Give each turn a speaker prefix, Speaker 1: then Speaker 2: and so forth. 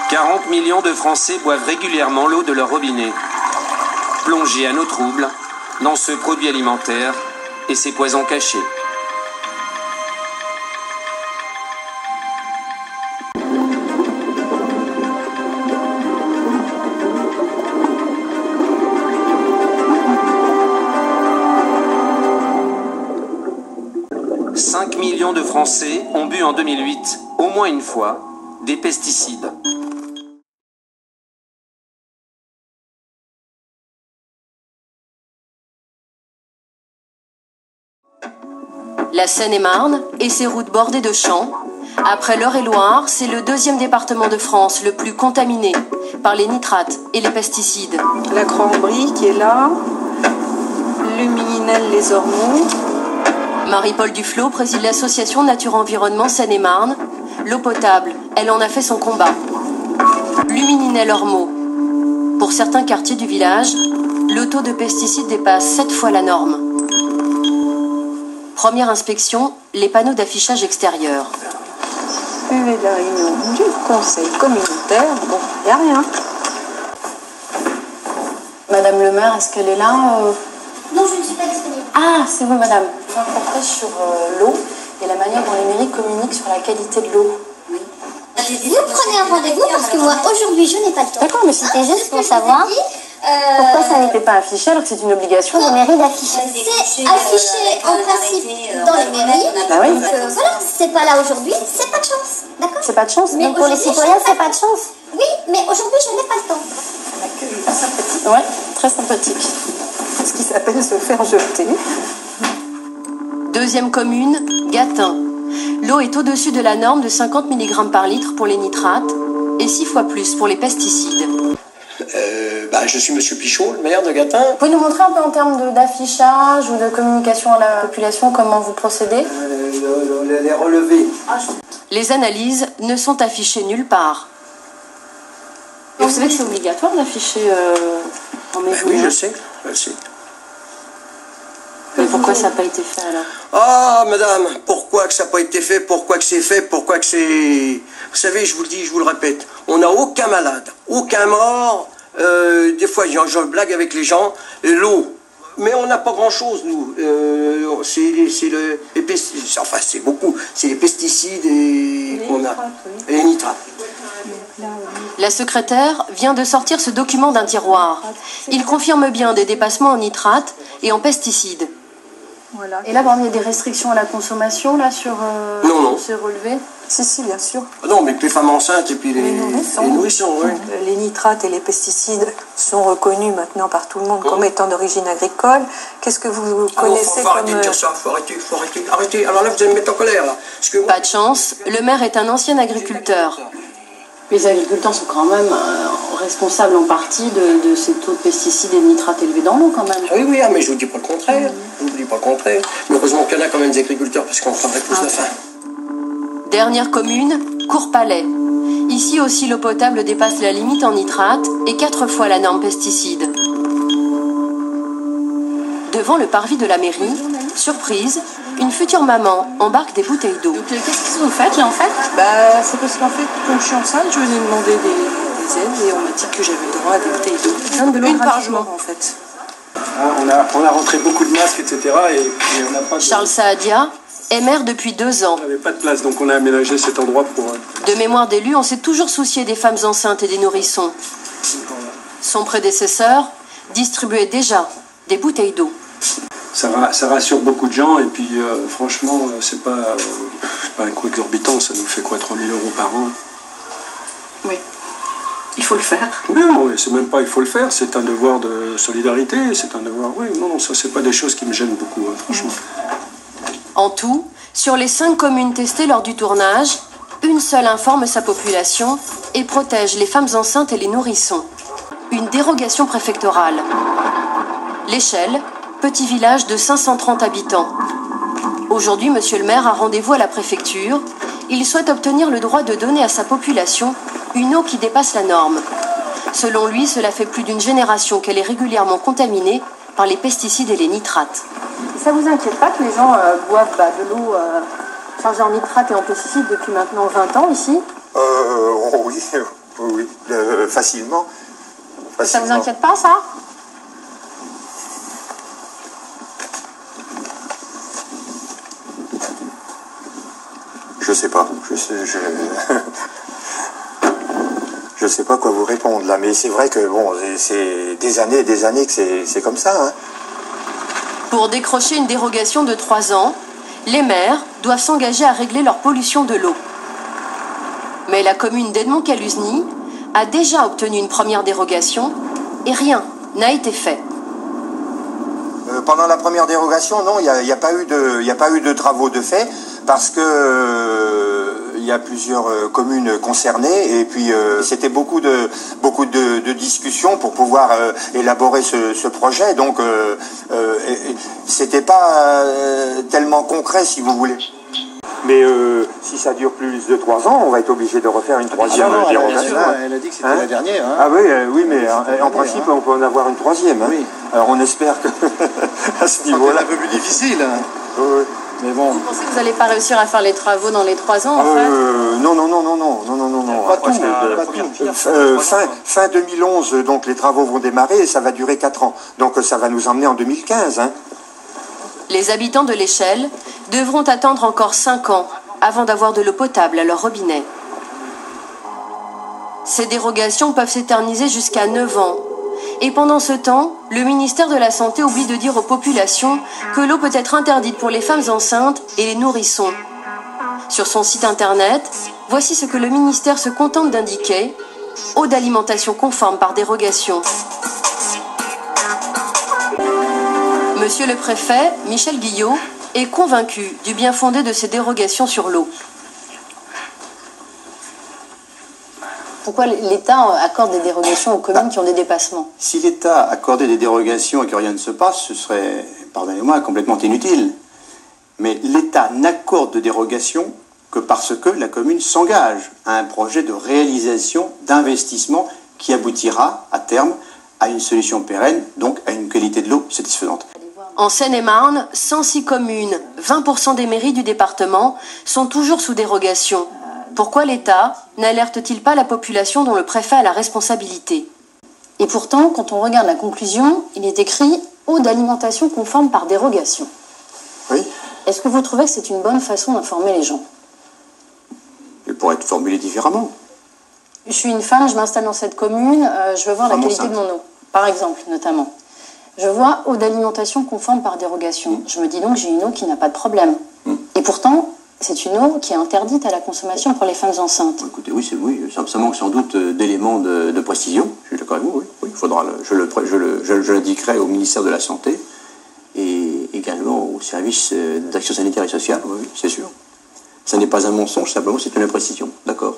Speaker 1: 40 millions de Français boivent régulièrement l'eau de leur robinet. Plongés à nos troubles dans ce produit alimentaire et ses poisons cachés. « 5 millions de Français ont bu en 2008, au moins une fois, des pesticides. »
Speaker 2: La Seine-et-Marne et ses routes bordées de champs, après l'Eure-et-Loire, c'est le deuxième département de France le plus contaminé par les nitrates et les pesticides.
Speaker 3: La Cambrie qui est là, Luminel les Ormeaux.
Speaker 2: Marie-Paul Duflot préside l'association Nature-Environnement Seine-et-Marne. L'eau potable, elle en a fait son combat. Lumininel-Ormeaux. Pour certains quartiers du village, le taux de pesticides dépasse 7 fois la norme. Première inspection, les panneaux d'affichage extérieur.
Speaker 3: Suivez la réunion du conseil communautaire. Bon, il n'y a rien.
Speaker 2: Madame le maire, est-ce qu'elle est là
Speaker 4: Non, je ne suis pas disponible.
Speaker 2: Ah, c'est vous, madame. Un reportage sur l'eau et la manière dont les mairies communiquent sur la qualité de l'eau.
Speaker 4: Oui. Vous prenez un rendez-vous parce que moi, aujourd'hui, je n'ai pas le temps.
Speaker 2: D'accord, mais c'était juste pour savoir pourquoi ça n'était pas affiché alors que c'est une obligation des mairies d'afficher.
Speaker 4: C'est affiché en principe dans les mairies.
Speaker 2: Bah oui.
Speaker 4: Donc voilà, c'est pas là aujourd'hui, c'est pas de chance. D'accord ?
Speaker 2: C'est pas de chance,
Speaker 4: Mais
Speaker 2: donc pour les citoyens, c'est pas de chance.
Speaker 4: Oui, mais aujourd'hui, je n'ai pas le temps.
Speaker 3: Sympathique.
Speaker 2: Ouais, très sympathique.
Speaker 3: C'est ce qui s'appelle se faire jeter.
Speaker 2: Deuxième commune, Gatun. L'eau est au-dessus de la norme de 50 mg par litre pour les nitrates et 6 fois plus pour les pesticides.
Speaker 5: Je suis Monsieur Pichot, le maire de Gatun.
Speaker 2: Vous pouvez nous montrer un peu en termes d'affichage ou de communication à la population comment vous procédez ?
Speaker 5: Les relevés.
Speaker 2: Les analyses ne sont affichées nulle part. Vous savez que c'est obligatoire d'afficher en mairie ?
Speaker 5: Oui, je sais.
Speaker 2: Mais pourquoi ça n'a pas été fait alors ?
Speaker 5: Ah, madame, pourquoi que ça n'a pas été fait, pourquoi que c'est fait, pourquoi que c'est... Vous savez, je vous le dis, je vous le répète, on n'a aucun malade, aucun mort. Des fois, je blague avec les gens, l'eau. Mais on n'a pas grand-chose, nous. C'est beaucoup. C'est les pesticides qu'on a. Et les nitrates.
Speaker 2: La secrétaire vient de sortir ce document d'un tiroir. Il confirme bien des dépassements en nitrates et en pesticides.
Speaker 3: Voilà.
Speaker 2: Et là, il y a des restrictions à la consommation là sur
Speaker 5: Non.
Speaker 2: ce relevé.
Speaker 3: Si, bien sûr.
Speaker 5: Non, mais que les femmes enceintes et puis les nourrissons, oui.
Speaker 3: Les nitrates et les pesticides sont reconnus maintenant par tout le monde comme étant d'origine agricole. Qu'est-ce que vous connaissez
Speaker 5: faut arrêter de dire ça, faut arrêter. Alors là, vous allez me mettre en colère, là. Parce que moi...
Speaker 2: Pas de chance, le maire est un ancien agriculteur. Les agriculteurs sont quand même responsables en partie de ces taux de pesticides et de nitrates élevés dans l'eau quand même.
Speaker 5: Oui, mais je vous dis pas le contraire. Je vous dis pas le contraire. Mais heureusement qu'il y en a quand même des agriculteurs parce qu'on prendrait plus de faim.
Speaker 2: Dernière commune, Courpalais. Ici aussi, l'eau potable dépasse la limite en nitrate et 4 fois la norme pesticide. Devant le parvis de la mairie, surprise, une future maman embarque des bouteilles d'eau.
Speaker 6: Donc qu'est-ce que vous faites là en fait ?
Speaker 3: C'est parce qu'en fait, comme je suis enceinte, je venais demander des aides et on m'a dit que j'avais le droit à des bouteilles d'eau. Une par jour en fait.
Speaker 7: On a rentré beaucoup de masques, etc. Et on n'a pas de...
Speaker 2: Charles Saadia est maire depuis 2 ans.
Speaker 7: On n'avait pas de place, donc on a aménagé cet endroit pour...
Speaker 2: De mémoire d'élu, on s'est toujours soucié des femmes enceintes et des nourrissons. Son prédécesseur distribuait déjà des bouteilles d'eau.
Speaker 7: Ça rassure beaucoup de gens et puis franchement, c'est pas un coût exorbitant, ça nous fait quoi, 3 000 € par an?
Speaker 6: Oui, il faut le faire.
Speaker 7: Non, c'est même pas il faut le faire, c'est un devoir de solidarité, c'est un devoir, oui, non, ça c'est pas des choses qui me gênent beaucoup, franchement.
Speaker 2: En tout, sur les 5 communes testées lors du tournage, une seule informe sa population et protège les femmes enceintes et les nourrissons. Une dérogation préfectorale. L'Échelle, petit village de 530 habitants. Aujourd'hui, monsieur le maire a rendez-vous à la préfecture. Il souhaite obtenir le droit de donner à sa population une eau qui dépasse la norme. Selon lui, cela fait plus d'une génération qu'elle est régulièrement contaminée par les pesticides et les nitrates. Ça vous inquiète pas que les gens boivent de l'eau chargée en nitrate et en pesticides depuis maintenant 20 ans ici?
Speaker 8: Oui, oui, facilement.
Speaker 2: Ça vous inquiète pas, ça?
Speaker 8: Je sais pas. Je sais pas quoi vous répondre là, mais c'est vrai que bon, c'est des années et des années que c'est comme ça. Hein.
Speaker 2: Pour décrocher une dérogation de 3 ans, les maires doivent s'engager à régler leur pollution de l'eau. Mais la commune d'Edmond-Caluzny a déjà obtenu une première dérogation et rien n'a été fait.
Speaker 8: Pendant la première dérogation, non, il n'y a pas eu de travaux de fait parce que il y a plusieurs communes concernées et puis c'était beaucoup de discussions pour pouvoir élaborer ce projet. Donc c'était pas tellement concret, si vous voulez. Mais si ça dure plus de 3 ans, on va être obligé de refaire une troisième dérogation.
Speaker 9: Elle a dit que c'était la dernière. Hein.
Speaker 8: Ah oui, oui, mais en principe, on peut en avoir une troisième. Hein. Oui. Alors on espère que à ce niveau-là...
Speaker 9: C'est un peu plus difficile. Hein.
Speaker 8: Oui.
Speaker 2: Mais bon. Vous pensez que vous n'allez pas réussir à faire les travaux dans les 3 ans, en fait?
Speaker 8: Non. Fin 2011, donc les travaux vont démarrer et ça va durer 4 ans. Donc ça va nous emmener en 2015. Hein.
Speaker 2: Les habitants de l'Échelle devront attendre encore 5 ans avant d'avoir de l'eau potable à leur robinet. Ces dérogations peuvent s'éterniser jusqu'à 9 ans. Et pendant ce temps, le ministère de la Santé oublie de dire aux populations que l'eau peut être interdite pour les femmes enceintes et les nourrissons. Sur son site internet, voici ce que le ministère se contente d'indiquer: eau d'alimentation conforme par dérogation. Monsieur le préfet, Michel Guillot, est convaincu du bien fondé de ces dérogations sur l'eau. Pourquoi l'État accorde des dérogations aux communes qui ont des dépassements?
Speaker 10: Si l'État accordait des dérogations et que rien ne se passe, ce serait, pardonnez-moi, complètement inutile. Mais l'État n'accorde de dérogation que parce que la commune s'engage à un projet de réalisation, d'investissement qui aboutira à terme à une solution pérenne, donc à une qualité de l'eau satisfaisante.
Speaker 2: En Seine-et-Marne, 106 communes, 20% des mairies du département sont toujours sous dérogation. Pourquoi l'État n'alerte-t-il pas la population dont le préfet a la responsabilité? Et pourtant, quand on regarde la conclusion, il est écrit « eau d'alimentation conforme par dérogation ».
Speaker 10: Oui.
Speaker 2: Est-ce que vous trouvez que c'est une bonne façon d'informer les gens?
Speaker 10: Elle pourrait être formulée différemment.
Speaker 2: Je suis une femme, je m'installe dans cette commune, je veux voir la qualité de mon eau, par exemple, notamment. Je vois eau d'alimentation conforme par dérogation. Je me dis donc j'ai une eau qui n'a pas de problème. Et pourtant, c'est une eau qui est interdite à la consommation pour les femmes enceintes.
Speaker 10: Écoutez, oui, ça manque sans doute d'éléments de précision. Je suis d'accord avec vous, oui. Il faudra je l'indiquerai au ministère de la Santé et également au service d'action sanitaire et sociale, oui, c'est sûr. Ça n'est pas un mensonge, simplement c'est une imprécision, d'accord.